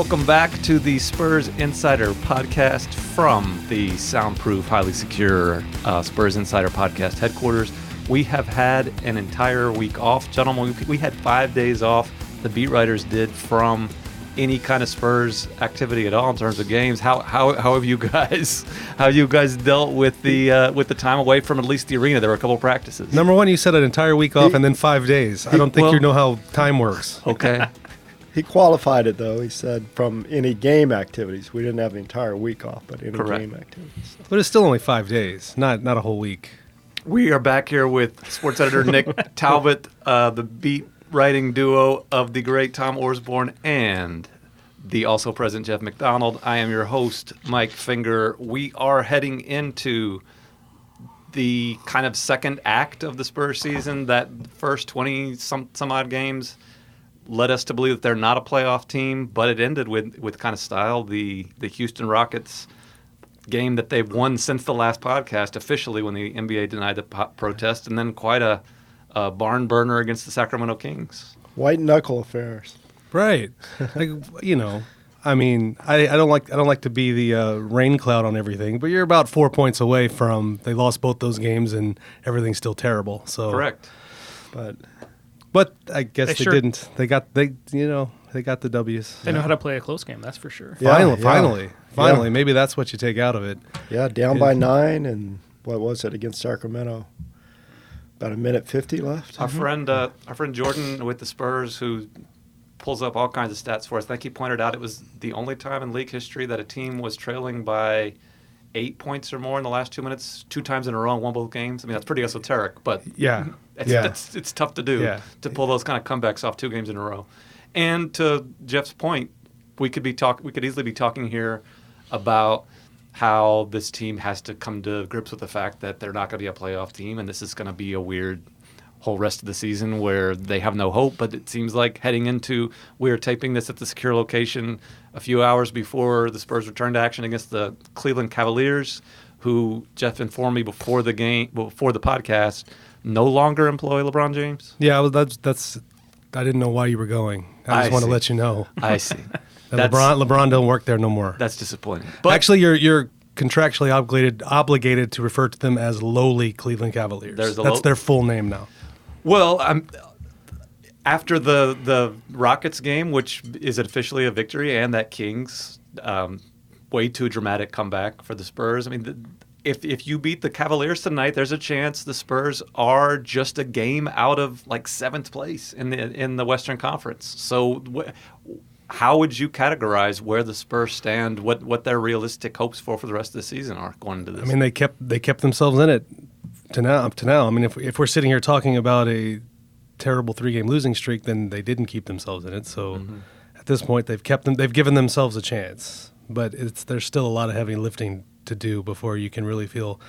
welcome back to the Spurs Insider Podcast from the soundproof, highly secure Spurs Insider Podcast headquarters. We have had an entire week off. Gentlemen, we had 5 days off. The beat writers did from any kind of Spurs activity at all in terms of games. How have you guys dealt with the time away from at least the arena? There were a couple of practices. Number one, you said an entire week off and then 5 days. I don't think you know how time works. Okay. He qualified it, though. He said from any game activities. We didn't have the entire week off, but any game activities. But it's still only 5 days, not a whole week. We are back here with sports editor Nick Talbot, the beat writing duo of the great Tom Orsborn and the also present Jeff McDonald. I am your host, Mike Finger. We are heading into the kind of second act of the Spurs season. That first 20-some odd games led us to believe that they're not a playoff team, but it ended with kind of style. The Houston Rockets game that they've won since the last podcast officially when the NBA denied the protest, and then quite a barn burner against the Sacramento Kings. White knuckle affairs. Right. I don't like to be the rain cloud on everything, but you're about 4 points away from they lost both those games and everything's still terrible. So correct. But I guess they didn't. They got the W's. They know how to play a close game, that's for sure. Yeah, finally. Yeah. Maybe that's what you take out of it. Yeah, down by 9, and what was it against Sacramento? About a minute 50 left. Our friend Jordan with the Spurs, who pulls up all kinds of stats for us, I think he pointed out it was the only time in league history that a team was trailing by 8 points or more in the last 2 minutes, 2 times in a row and won both games. I mean, that's pretty esoteric, but it's tough to do to pull those kind of comebacks off 2 games in a row. And to Jeff's point, we could easily be talking here about how this team has to come to grips with the fact that they're not going to be a playoff team, and this is going to be a weird whole rest of the season where they have no hope. But it seems like heading into, we are taping this at the secure location a few hours before the Spurs return to action against the Cleveland Cavaliers, who Jeff informed me before the podcast, no longer employ LeBron James. Yeah, that's. I didn't know why you were going. I just want to let you know. I see. LeBron don't work there no more. That's disappointing. But actually, you're contractually obligated to refer to them as lowly Cleveland Cavaliers. That's their full name now. Well, after the Rockets game, which is officially a victory, and that Kings way too dramatic comeback for the Spurs. I mean, if you beat the Cavaliers tonight, there's a chance the Spurs are just a game out of like 7th place in the Western Conference. So how would you categorize where the Spurs stand? What their realistic hopes for the rest of the season are going into this? I mean, they kept themselves in it up to now. I mean, if we're sitting here talking about a terrible 3-game losing streak, then they didn't keep themselves in it. So at this point, they've given themselves a chance, but there's still a lot of heavy lifting to do before you can really feel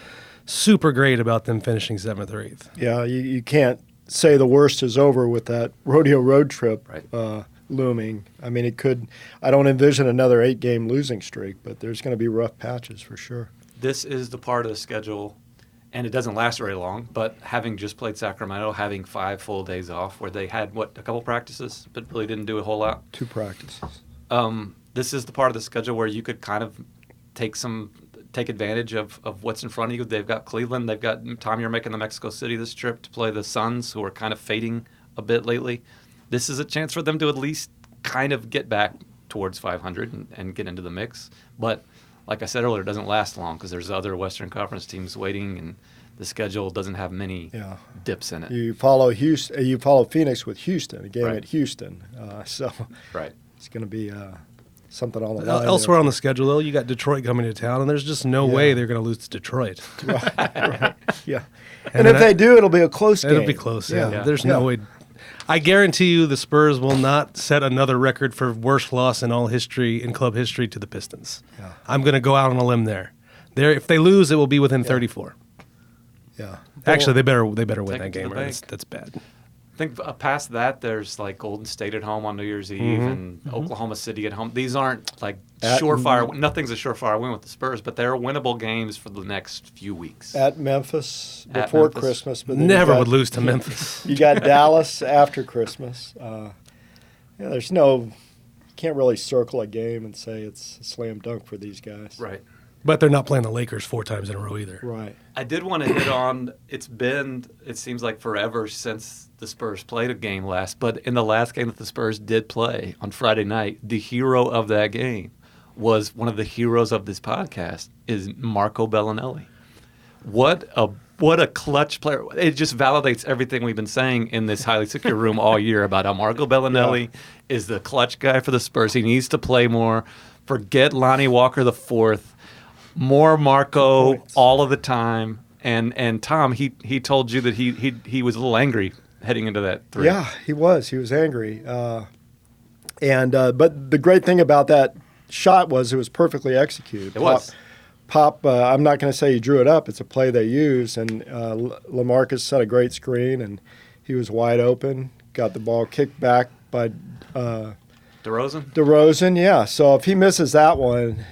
super great about them finishing 7th or 8th. Yeah, you can't say the worst is over with that rodeo road trip looming. I mean, it could. I don't envision another 8-game losing streak, but there's going to be rough patches for sure. This is the part of the schedule, and it doesn't last very long, but having just played Sacramento, having 5 full days off where they had, a couple practices, but really didn't do a whole lot? 2 practices. This is the part of the schedule where you could kind of take advantage of what's in front of you. They've got Cleveland. They've got Tom, you're making the Mexico City this trip to play the Suns, who are kind of fading a bit lately. This is a chance for them to at least kind of get back towards 500 and get into the mix. But like I said earlier, it doesn't last long because there's other Western Conference teams waiting, and the schedule doesn't have many dips in it. You follow Houston. You follow Phoenix with Houston, a game at Houston. So it's going to be something on the line. Elsewhere on the schedule, though, you got Detroit coming to town, and there's just no way they're going to lose to Detroit. Right. Yeah. And if they do, it'll be a close game. It'll be close, yeah. There's no way. I guarantee you the Spurs will not set another record for worst loss in club history to the Pistons. Yeah. I'm going to go out on a limb there. If they lose, it will be within 34. Yeah. Actually, they better win that game. Right? That's bad. I think past that, there's like Golden State at home on New Year's Eve and Oklahoma City at home. These aren't like surefire. Nothing's a surefire win with the Spurs, but they're winnable games for the next few weeks. At Memphis before Christmas. But never would lose to Memphis. You got Dallas after Christmas. You can't really circle a game and say it's a slam dunk for these guys. Right. But they're not playing the Lakers 4 times in a row either. Right. I did want to hit on, it seems like forever since the Spurs played a game last, but in the last game that the Spurs did play on Friday night, the hero of that game was one of the heroes of this podcast, is Marco Bellinelli. What a clutch player. It just validates everything we've been saying in this highly secure room all year about how Marco Bellinelli is the clutch guy for the Spurs. He needs to play more. Forget Lonnie Walker IV. More Marco all of the time. And Tom, he told you that he was a little angry heading into that 3. Yeah, he was. He was angry. But the great thing about that shot was it was perfectly executed. It was. Pop, I'm not going to say he drew it up. It's a play they used, and LaMarcus set a great screen, and he was wide open, got the ball kicked back by DeRozan, yeah. So if he misses that one,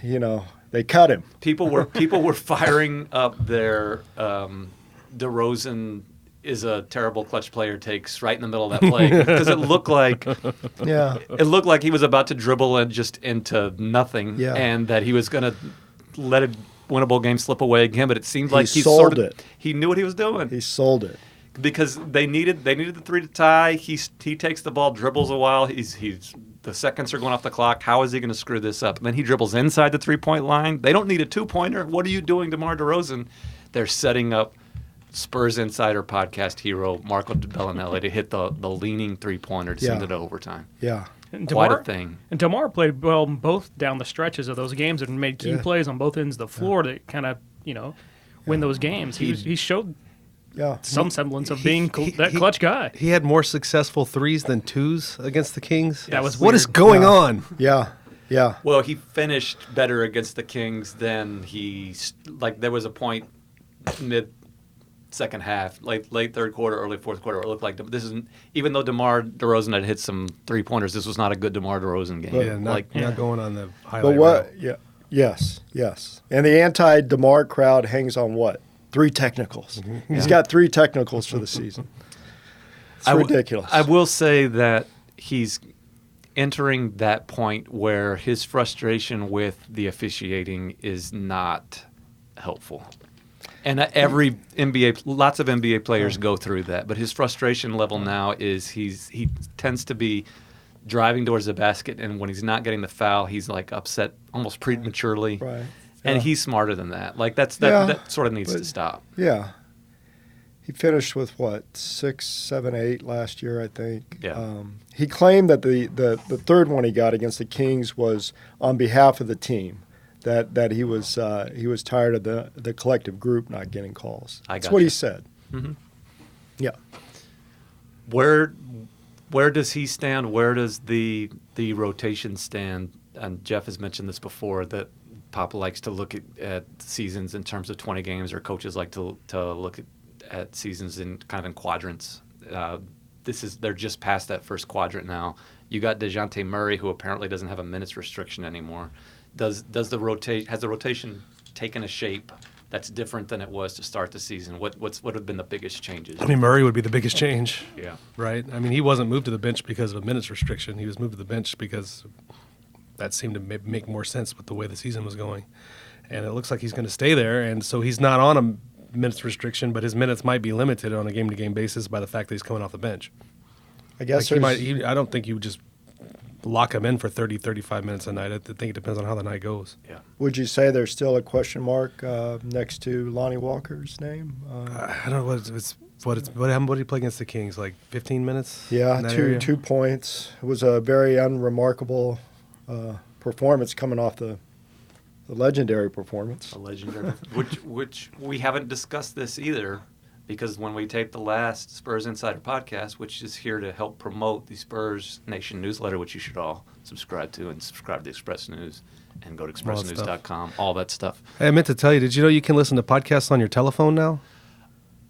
they cut him. People were firing up their DeRozan is a terrible clutch player takes right in the middle of that play because it looked like he was about to dribble and just into nothing, and that he was going to let a winnable game slip away again. But it seemed like he sold it. He knew what he was doing. He sold it because they needed the 3 to tie. He takes the ball, dribbles a while. He's the seconds are going off the clock. How is he going to screw this up? And then he dribbles inside the 3-point line. They don't need a 2-pointer. What are you doing, DeMar DeRozan? They're setting up Spurs Insider podcast hero Marco Bellinelli to hit the leaning 3-pointer to send it to overtime. Yeah. And Quite a thing. And DeMar played well both down the stretches of those games and made key plays on both ends of the floor to kind of, win those games. He showed some semblance of being that clutch guy. He had more successful 3s than 2s against the Kings. That was What weird. is going on? Yeah. Well, he finished better against the Kings than there was a point mid second half, late third quarter, early fourth quarter, it looked like this isn't. Even though DeMar DeRozan had hit some 3-pointers, this was not a good DeMar DeRozan game. Yeah, not going on the highlight. But what? Yeah, yes. And the anti-DeMar crowd hangs on what? 3 technicals. Mm-hmm. He's got 3 technicals for the season. It's ridiculous. I will say that he's entering that point where his frustration with the officiating is not helpful. And lots of NBA players go through that. But his frustration level now is he tends to be driving towards the basket, and when he's not getting the foul, he's upset almost prematurely. Right. And he's smarter than that. That sort of needs to stop. Yeah. He finished with 6, 7, 8 last year, I think. Yeah. He claimed that the third one he got against the Kings was on behalf of the team. That he was tired of the collective group not getting calls. That's what he said. Mm-hmm. Yeah. Where does he stand? Where does the rotation stand? And Jeff has mentioned this before, that Papa likes to look at seasons in terms of 20 games, or coaches like to look at seasons in quadrants. They're just past that first quadrant now. You got DeJounte Murray, who apparently doesn't have a minutes restriction anymore. Has the rotation taken a shape that's different than it was to start the season? What have been the biggest changes? I mean, Murray would be the biggest change. Yeah. Right? I mean, he wasn't moved to the bench because of a minutes restriction. He was moved to the bench because that seemed to make more sense with the way the season was going. And it looks like he's going to stay there, and so he's not on a minutes restriction, but his minutes might be limited on a game-to-game basis by the fact that he's coming off the bench. I guess I don't think you would just lock him in for 30, 35 minutes a night. I think it depends on how the night goes. Yeah. Would you say there's still a question mark next to Lonnie Walker's name? I don't know what did he play against the Kings? 15 minutes? Yeah, 2 points. It was a very unremarkable performance coming off the legendary performance. A legendary, which we haven't discussed this either, because when we taped the last Spurs Insider podcast, which is here to help promote the Spurs Nation newsletter, which you should all subscribe to, and subscribe to the Express News and go to expressnews.com, all that stuff. Hey, I meant to tell you, did you know you can listen to podcasts on your telephone now?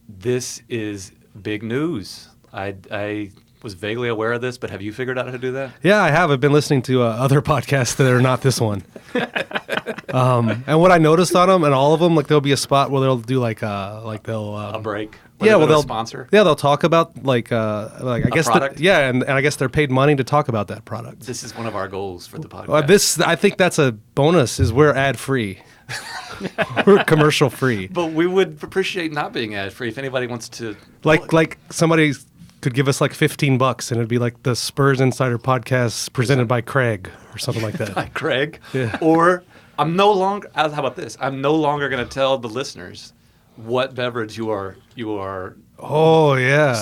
This is big news. I was vaguely aware of this, but have you figured out how to do that? Yeah, I have. I've been listening to other podcasts that are not this one. And what I noticed on them, and all of them, like there'll be a spot where they'll do a break. Yeah, well, they'll sponsor. Yeah, they'll talk about I guess and I guess they're paid money to talk about that product. This is one of our goals for the podcast. I think that's a bonus. Is we're ad free, we're commercial free. But we would appreciate not being ad free if anybody wants to. Like somebody could give us like $15 and it'd be like the Spurs Insider Podcast presented by Craig or something like that. By Craig. Yeah. Or I'm no longer. How about this? I'm no longer going to tell the listeners what beverage you are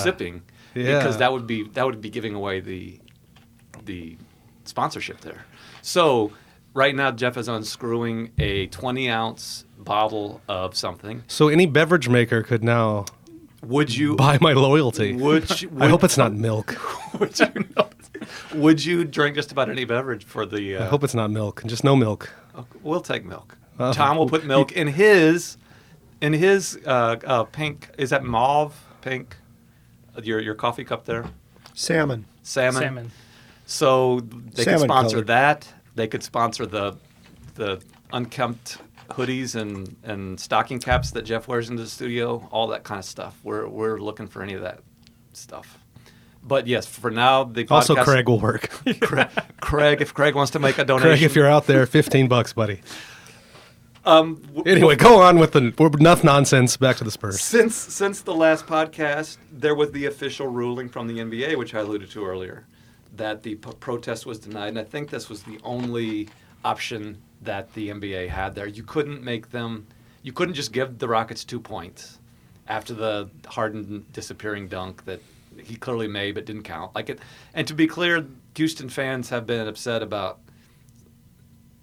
sipping, because that would be giving away the sponsorship there. So right now Jeff is unscrewing a 20-ounce bottle of something. So any beverage maker could now buy my loyalty. I hope it's not milk. Would you drink just about any beverage for the I hope it's not milk, and just no milk. Okay, we'll take milk. Tom will put milk in his pink, is that mauve pink? Your coffee cup there? Salmon. So they could sponsor colored. That. They could sponsor the unkempt hoodies and stocking caps that Jeff wears into the studio, all that kind of stuff. We're looking for any of that stuff. But yes, for now the podcast, also Craig will work. Craig, if Craig wants to make a donation. Craig, if you're out there, $15, buddy. Anyway, go on with enough nonsense. Back to the Spurs. Since the last podcast, there was the official ruling from the NBA, which I alluded to earlier, that the protest was denied, and I think this was the only option that the NBA had there. You couldn't just give the Rockets 2 points after the Harden disappearing dunk that he clearly made but didn't count. And to be clear, Houston fans have been upset about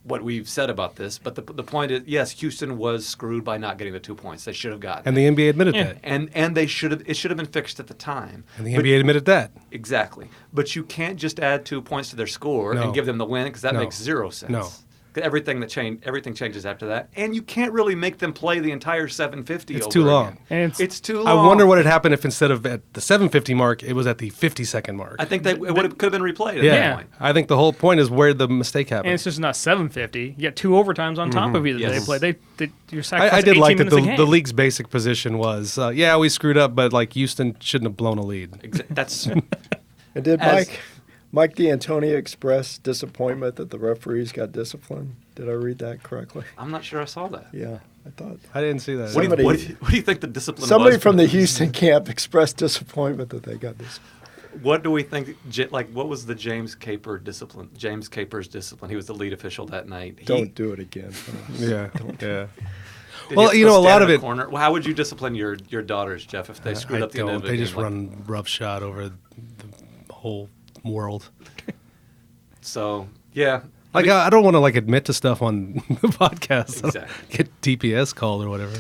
what we've said about this, but the point is, yes, Houston was screwed by not getting the 2 points. They should have gotten and the NBA admitted that. And it should have been fixed at the time. And the NBA admitted that. Exactly. But you can't just add 2 points to their score and give them the win, because that makes zero sense. No. Everything changes after that, and you can't really make them play the entire 750. It's too long. It's too long. I wonder what had happened if instead of at the 750 mark, it was at the 50-second mark. I think it could have been replayed at that point. I think the whole point is where the mistake happened. And it's just not 750. You get 2 overtimes on top of you that they played. You're I did like that the league's basic position was, we screwed up, but Houston shouldn't have blown a lead. That's. And did Mike D'Antoni express disappointment that the referees got disciplined? Did I read that correctly? I'm not sure I saw that. Yeah, I thought. I didn't see that. What do you think the discipline was? Somebody from the Houston camp expressed disappointment that they got disciplined. What do we think, what was the James Caper's discipline? He was the lead official that night. Don't do it again. Yeah. Well, a lot of it. Well, how would you discipline your daughters, Jeff, if they screwed up the end of the game? They just run roughshod over the whole world. So, yeah. I don't want to admit to stuff on the podcast. Exactly. Get DPS called or whatever.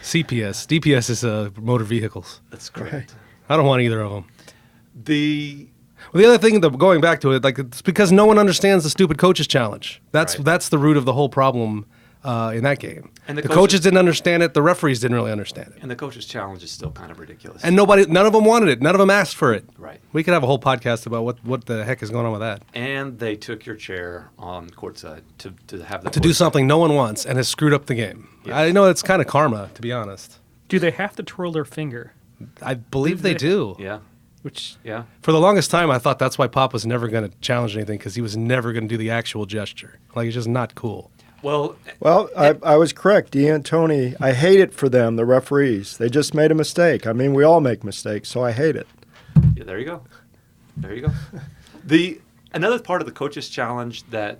CPS. DPS is motor vehicles. That's correct. Right. I don't want either of them. The other thing, going back to it, it's because no one understands the stupid coaches challenge. That's the root of the whole problem in that game. And the coaches didn't understand it. The referees didn't really understand it. And the coaches challenge is still kind of ridiculous. And none of them wanted it. None of them asked for it. Right. We could have a whole podcast about what the heck is going on with that. And they took your chair on courtside to have the do something no one wants and has screwed up the game. Yes. I know it's kind of karma, to be honest. Do they have to twirl their finger? I believe they do. Yeah. For the longest time, I thought that's why Pop was never going to challenge anything, because he was never going to do the actual gesture. It's just not cool. Well, I was correct. D'Antoni, I hate it for them, the referees. They just made a mistake. I mean, we all make mistakes, so I hate it. Yeah, there you go. Another part of the coaches challenge that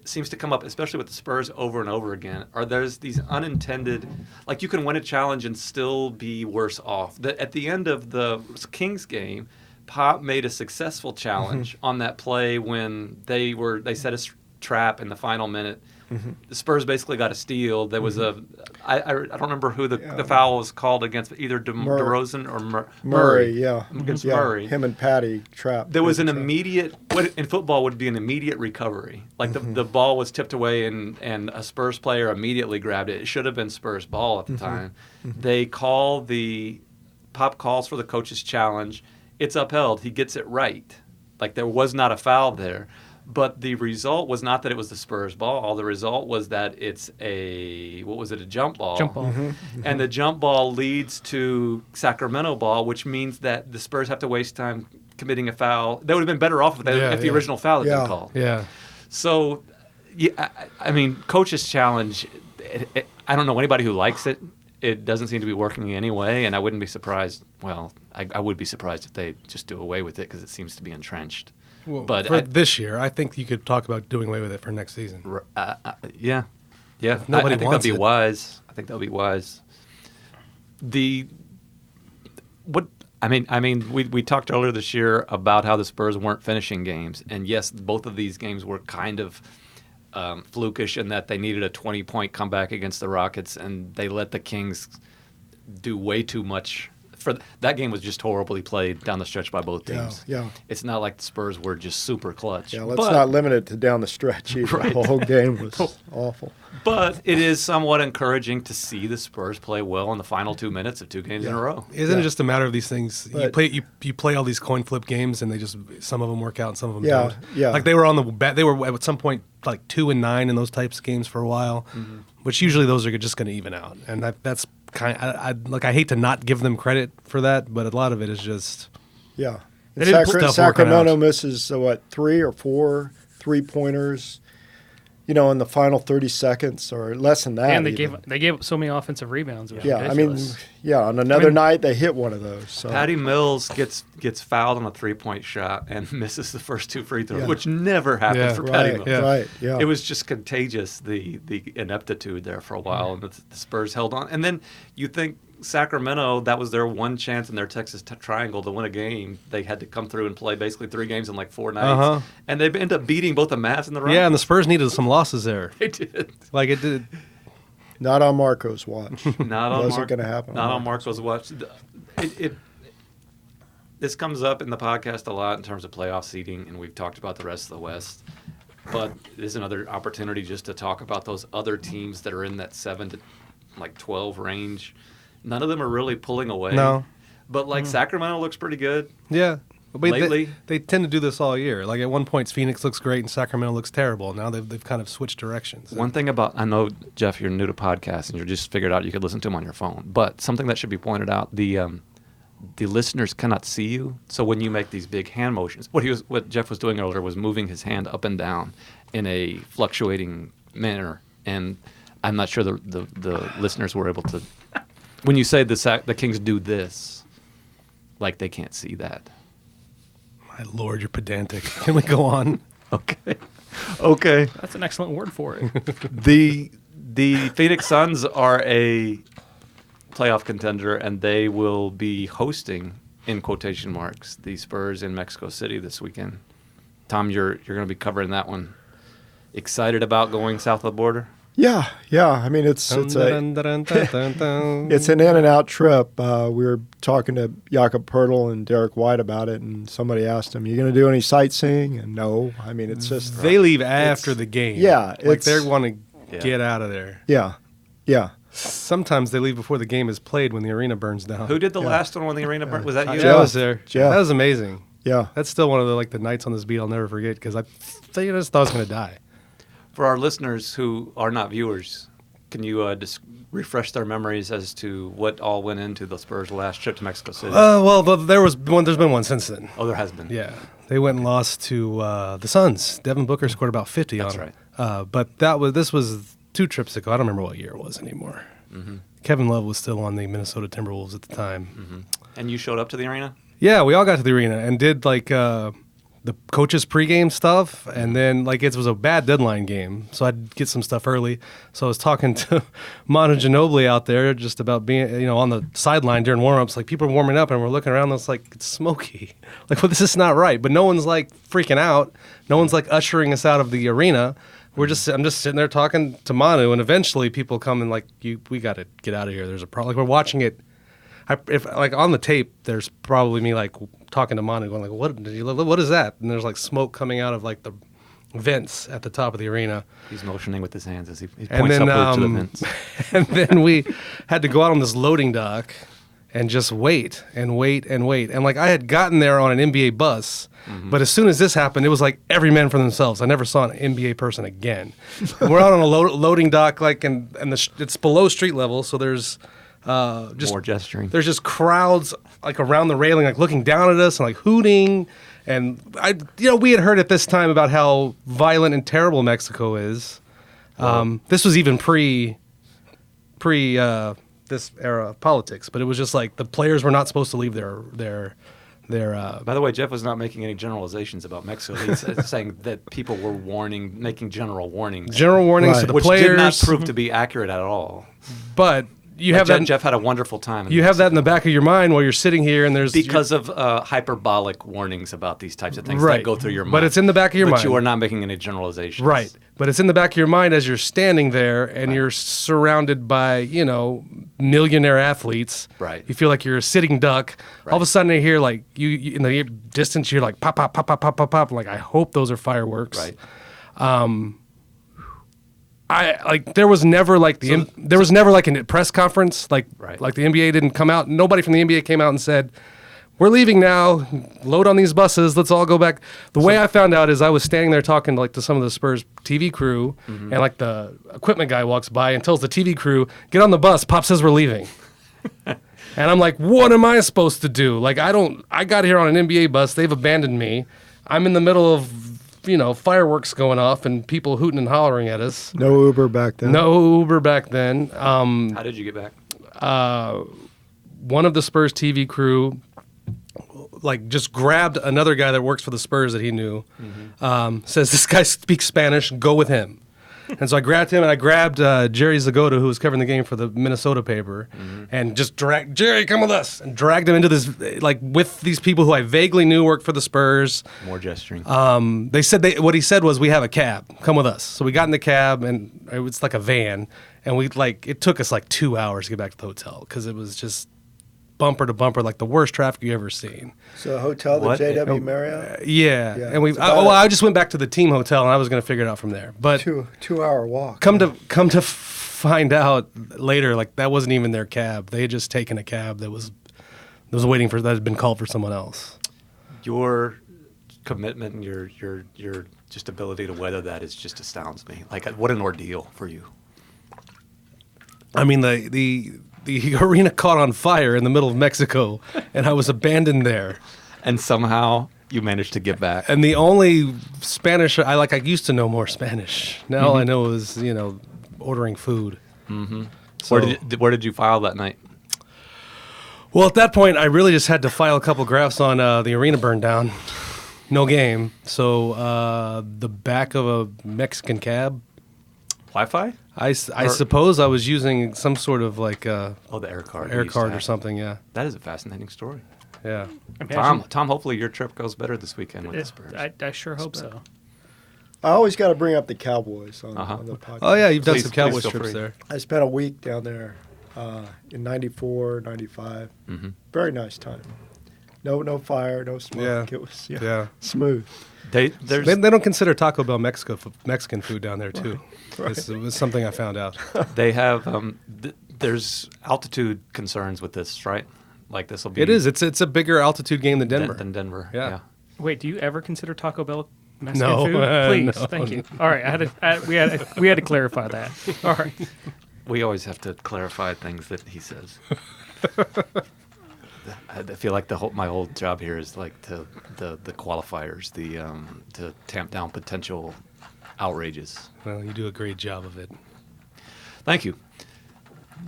seems to come up, especially with the Spurs over and over again, there's these unintended, you can win a challenge and still be worse off. At the end of the Kings game, Pop made a successful challenge on that play when they set a trap in the final minute. The Spurs basically got a steal. There was I don't remember who the foul was called against, either DeRozan or Murray. Against Murray. Him and Patty trapped. There was an immediate, what in football would be an immediate recovery. The ball was tipped away and a Spurs player immediately grabbed it. It should have been Spurs ball at the time. They Pop calls for the coach's challenge. It's upheld. He gets it right. There was not a foul there. But the result was not that it was the Spurs ball. The result was that it's a jump ball. Jump ball. And the jump ball leads to Sacramento ball, which means that the Spurs have to waste time committing a foul. They would have been better off if the original foul had been called. Yeah. So, I mean, coach's challenge, I don't know anybody who likes it. It doesn't seem to be working anyway, and I wouldn't be surprised. Well, I would be surprised if they just do away with it because it seems to be entrenched. Well, but for this year, I think you could talk about doing away with it for next season. Yeah. If nobody I think wants that'll be it. wise. I think that'll be wise. We talked earlier this year about how the Spurs weren't finishing games, and yes, both of these games were kind of flukish in that they needed a 20-point comeback against the Rockets, and they let the Kings do way too much. That game was just horribly played down the stretch by both teams. Yeah. It's not like the Spurs were just super clutch. Yeah, let's not limit it to down the stretch either. Right. The whole game was awful. But it is somewhat encouraging to see the Spurs play well in the final 2 minutes of 2 games in a row. Isn't it just a matter of these things? You play all these coin flip games, and some of them work out, and some of them don't. Yeah. Like they were they were at some point like 2-9 in those types of games for a while, which usually those are just going to even out, and that's kind. I hate to not give them credit for that, but a lot of it is just Yeah. They didn't put stuff working Sacramento out. misses 3 or 4 3-pointers. In the final 30 seconds or less than that. And even. they gave up so many offensive rebounds. It was Yeah, ridiculous. on another night they hit one of those. So. Patty Mills gets fouled on a 3-point shot and misses the first 2 free throws, Yeah. which never happens Yeah. for Patty Mills. Right, yeah. It was just contagious, the ineptitude there for a while, and the Spurs held on. And then you think Sacramento, that was their one chance in their Texas Triangle to win a game. They had to come through and play basically 3 games in like 4 nights. And they ended up beating both the Mavs and the Rockets. yeah. And the Spurs needed some losses there. They did. Like it did. Not on Marco's watch. Not on Wasn't going to happen. Not on Marco's watch. This comes up in the podcast a lot in terms of playoff seeding, and we've talked about the rest of the West. But it is another opportunity just to talk about those other teams that are in that 7 to 12 range. None of them are really pulling away. No. But Sacramento looks pretty good. Yeah. But Lately. they tend to do this all year. Like at one point, Phoenix looks great and Sacramento looks terrible. Now they've kind of switched directions. One thing I know, Jeff, you're new to podcasts and you're just figured out you could listen to them on your phone. But something that should be pointed out, the listeners cannot see you. So when you make these big hand motions, what Jeff was doing earlier was moving his hand up and down in a fluctuating manner. And I'm not sure the listeners were able to. When you say the Kings do this, like they can't see that. My Lord, you're pedantic. Can we go on? Okay. That's an excellent word for it. The Phoenix Suns are a playoff contender, and they will be hosting, in quotation marks, the Spurs in Mexico City this weekend. Tom, you're going to be covering that one. Excited about going south of the border? Yeah. I mean, it's it's an in and out trip. We were talking to Jakob Pertl and Derek White about it, and somebody asked him, "You going to do any sightseeing?" And no, I mean, it's just they leave after the game. Yeah, like they want to get out of there. Yeah. Sometimes they leave before the game is played when the arena burns down. Who did the last one when the arena burned? Was that you? I was there. Yeah. That was amazing. Yeah, that's still one of the nights on this beat I'll never forget because I just thought I was going to die. For our listeners who are not viewers, can you just refresh their memories as to what all went into the Spurs' last trip to Mexico City? Well, there's been one since then. Oh, there has been. Yeah, they went and lost to the Suns. Devin Booker scored about 50 That's on them. right. But this was 2 trips ago. I don't remember what year it was anymore. Mm-hmm. Kevin Love was still on the Minnesota Timberwolves at the time. Mm-hmm. And you showed up to the arena? Yeah, we all got to the arena and did the coaches pregame stuff, and then it was a bad deadline game, so I'd get some stuff early. So I was talking to Manu Ginobili out there just about being, on the sideline during warm-ups. People are warming up, and we're looking around, and it's it's smoky. This is not right. But no one's freaking out. No one's ushering us out of the arena. I'm just sitting there talking to Manu, and eventually people come and we got to get out of here. There's a problem. We're watching it. If on the tape, there's probably me talking to Manu, going what is that? And there's smoke coming out of the vents at the top of the arena. He's motioning with his hands as he points and then, upward to the vents. And then we had to go out on this loading dock and just wait and wait and wait. And like I had gotten there on an NBA bus, but as soon as this happened, it was like every man for themselves. I never saw an NBA person again. We're out on a loading dock, like, and it's below street level, so there's just more gesturing. There's just crowds like around the railing, like looking down at us and like hooting. And we had heard at this time about how violent and terrible Mexico is. This was even pre this era of politics, but it was just like the players were not supposed to leave their. By the way, Jeff was not making any generalizations about Mexico. He's saying that people were making general warnings. General warnings to the players, which did not prove to be accurate at all. But Jeff had a wonderful time. You have that in the back of your mind while you're sitting here, and there's because of hyperbolic warnings about these types of things that go through your mind. But it's in the back of your mind. But you are not making any generalizations. Right. But it's in the back of your mind as you're standing there and you're surrounded by, millionaire athletes. Right. You feel like you're a sitting duck. Right. All of a sudden you hear like you in the distance you're like pop pop pop pop pop pop pop. Like I hope those are fireworks. Right. There was never like a press conference like the NBA didn't come out. Nobody from the NBA came out and said, "We're leaving now. Load on these buses. Let's all go back." The way I found out is I was standing there talking to some of the Spurs TV crew, and like the equipment guy walks by and tells the TV crew, "Get on the bus. Pop says we're leaving." And I'm like, "What am I supposed to do? Like I got here on an NBA bus. They've abandoned me. I'm in the middle of fireworks going off and people hooting and hollering at us." No Uber back then. How did you get back? One of the Spurs TV crew just grabbed another guy that works for the Spurs that he knew, says, "This guy speaks Spanish, go with him." And so I grabbed him and I grabbed Jerry Zagota, who was covering the game for the Minnesota paper, and just dragged, "Jerry, come with us," and dragged him into this, with these people who I vaguely knew worked for the Spurs. More gesturing. They said what he said was, "We have a cab, come with us." So we got in the cab and it was like a van, and it took us 2 hours to get back to the hotel because it was just bumper to bumper, like the worst traffic you ever seen. So hotel, the JW Marriott? Yeah. And I just went back to the team hotel and I was going to figure it out from there. But 2-hour walk. Come to find out later, that wasn't even their cab. They had just taken a cab that had been called for someone else. Your commitment and your just ability to weather that just astounds me. What an ordeal for you. I mean, the arena caught on fire in the middle of Mexico, and I was abandoned there. And somehow you managed to get back. And the only Spanish I used to know more Spanish. Now all I know is ordering food. Mm-hmm. So, where did you file that night? Well, at that point, I really just had to file a couple graphs on the arena burned down. No game. So the back of a Mexican cab. Wi-Fi? I suppose I was using some sort of the air card. Air card or something, yeah. That is a fascinating story. Yeah. Tom, hopefully your trip goes better this weekend with the Spurs. I sure hope so. I always got to bring up the Cowboys on the podcast. Oh, yeah, you've done some Cowboys trips there. I spent a week down there in 94, 95. Mm-hmm. Very nice time. No fire, no smoke. Yeah. It was smooth. They don't consider Taco Bell Mexican food down there, too. Right. It was something I found out. They have there's altitude concerns with this, right? This will be. It is. It's a bigger altitude game than Denver. Than Denver. Yeah. Wait, do you ever consider Taco Bell Mexican food? Please, no, thank you. All right, we had to clarify that. All right. We always have to clarify things that he says. I feel like my whole job here is the qualifiers, to tamp down potential outrages. Well, you do a great job of it. Thank you.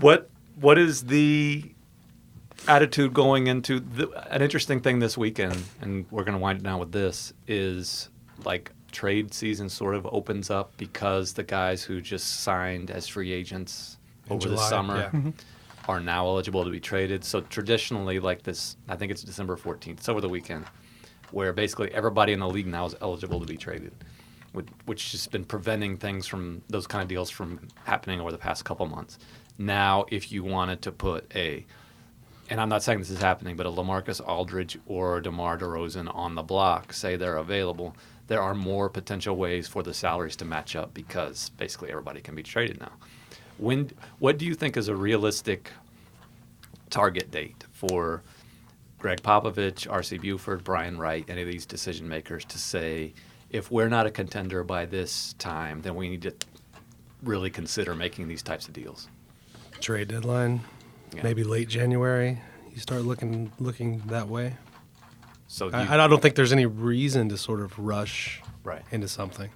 What is the attitude going into an interesting thing this weekend, and we're going to wind it down with this, is trade season sort of opens up because the guys who just signed as free agents over the summer are now eligible to be traded. So traditionally, this, I think it's December 14th, it's over the weekend, where basically everybody in the league now is eligible to be traded, which has been preventing those kind of deals from happening over the past couple months. Now, if you wanted to put and I'm not saying this is happening, but a LaMarcus Aldridge or DeMar DeRozan on the block, say they're available, there are more potential ways for the salaries to match up because basically everybody can be traded now. What do you think is a realistic target date for Greg Popovich, R.C. Buford, Brian Wright, any of these decision makers to say, if we're not a contender by this time, then we need to really consider making these types of deals. Trade deadline, maybe late January. You start looking that way. So I don't think there's any reason to sort of rush into something.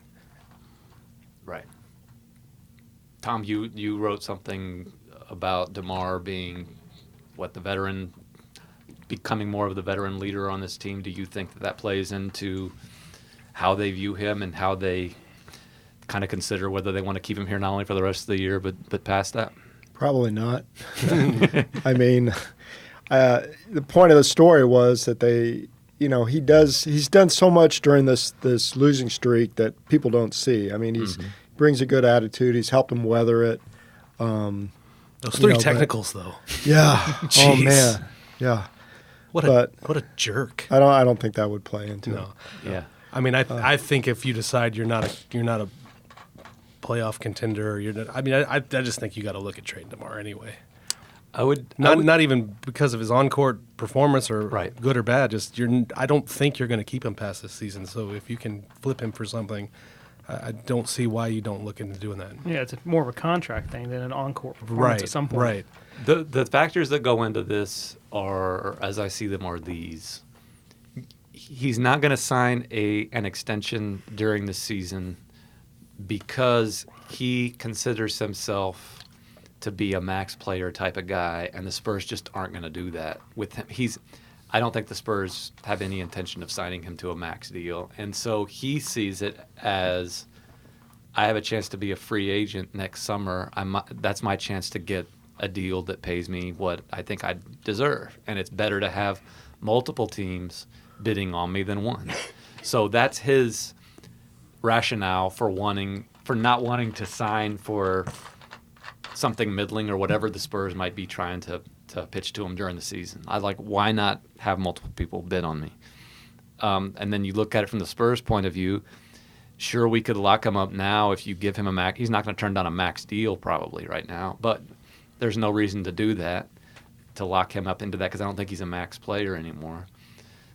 Right. Tom, you wrote something about DeMar being becoming more of the veteran leader on this team. Do you think that plays into how they view him and how they kind of consider whether they want to keep him here not only for the rest of the year but past that? Probably not. I mean, the point of the story was that he's done so much during this losing streak that people don't see. I mean, he brings a good attitude. He's helped them weather it. Those three technicals, though. Yeah. Oh man. Yeah. What a jerk. I don't think that would play into it. Yeah. I mean, I think if you decide you're not a playoff contender, I just think you got to look at trading DeMar anyway. I would not even because of his on-court performance or good or bad. I don't think you're going to keep him past this season. So if you can flip him for something, I don't see why you don't look into doing that. Yeah, it's more of a contract thing than an on-court performance at some point. Right. The factors that go into this are, as I see them, are these. He's not going to sign an extension during the season because he considers himself to be a max player type of guy, and the Spurs just aren't going to do that with him. I don't think the Spurs have any intention of signing him to a max deal, and so he sees it as, I have a chance to be a free agent next summer. That's my chance to get a deal that pays me what I think I deserve, and it's better to have multiple teams bidding on me than one. So that's his rationale for not wanting to sign for something middling or whatever the Spurs might be trying to pitch to him during the season. Why not have multiple people bid on me? And then you look at it from the Spurs point of view. Sure, we could lock him up now if you give him a max. He's not going to turn down a max deal probably right now, but there's no reason to do that, to lock him up into that, because I don't think he's a max player anymore.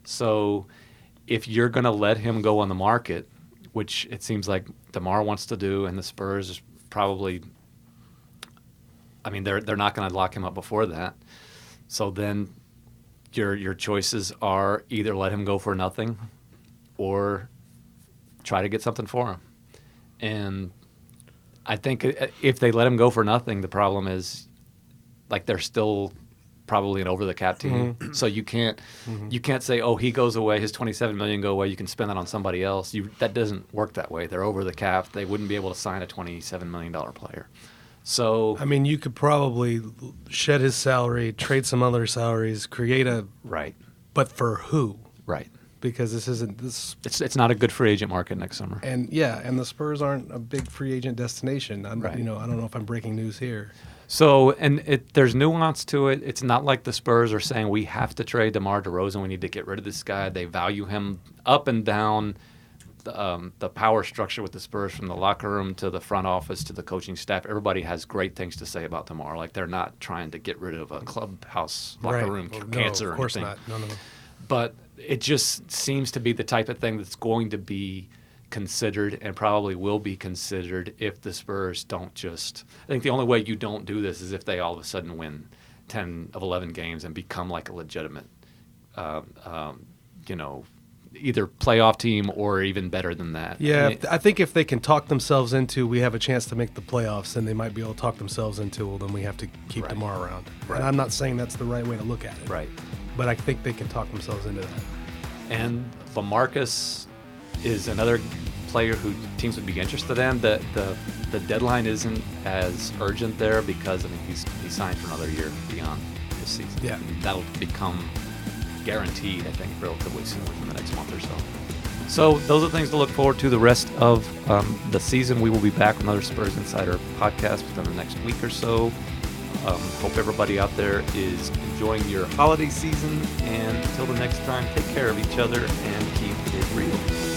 So if you're going to let him go on the market, which it seems like DeMar wants to do, and the Spurs probably, they're not going to lock him up before that. So then your choices are either let him go for nothing or try to get something for him. And I think if they let him go for nothing, the problem is they're still probably an over-the-cap team. Mm-hmm. So you can't say, oh, he goes away, his $27 million go away, you can spend that on somebody else. That doesn't work that way. They're over the cap. They wouldn't be able to sign a $27 million player. So you could probably shed his salary, trade some other salaries, create a but for who? Right. Because this isn't this. It's not a good free agent market next summer. And the Spurs aren't a big free agent destination. I don't know if I'm breaking news here. So there's nuance to it. It's not like the Spurs are saying we have to trade DeMar DeRozan. We need to get rid of this guy. They value him up and down the power structure with the Spurs, from the locker room to the front office to the coaching staff. Everybody has great things to say about DeMar. They're not trying to get rid of a clubhouse locker room cancer or anything. Of course not. No. But it just seems to be the type of thing that's going to be considered and probably will be considered if the Spurs don't just – I think the only way you don't do this is if they all of a sudden win 10 of 11 games and become like a legitimate either playoff team or even better than that. Yeah, I think if they can talk themselves into we have a chance to make the playoffs, then they might be able to talk themselves into, well, then we have to keep DeMar around. Right. And I'm not saying that's the right way to look at it. Right. But I think they can talk themselves into that. And LaMarcus is another player who teams would be interested in. The deadline isn't as urgent there because he's signed for another year beyond this season. Yeah. And that'll become guaranteed, I think, relatively soon, within the next month or so. So those are things to look forward to the rest of the season. We will be back with another Spurs Insider podcast within the next week or so. Hope everybody out there is enjoying your holiday season. And until the next time, take care of each other and keep it real.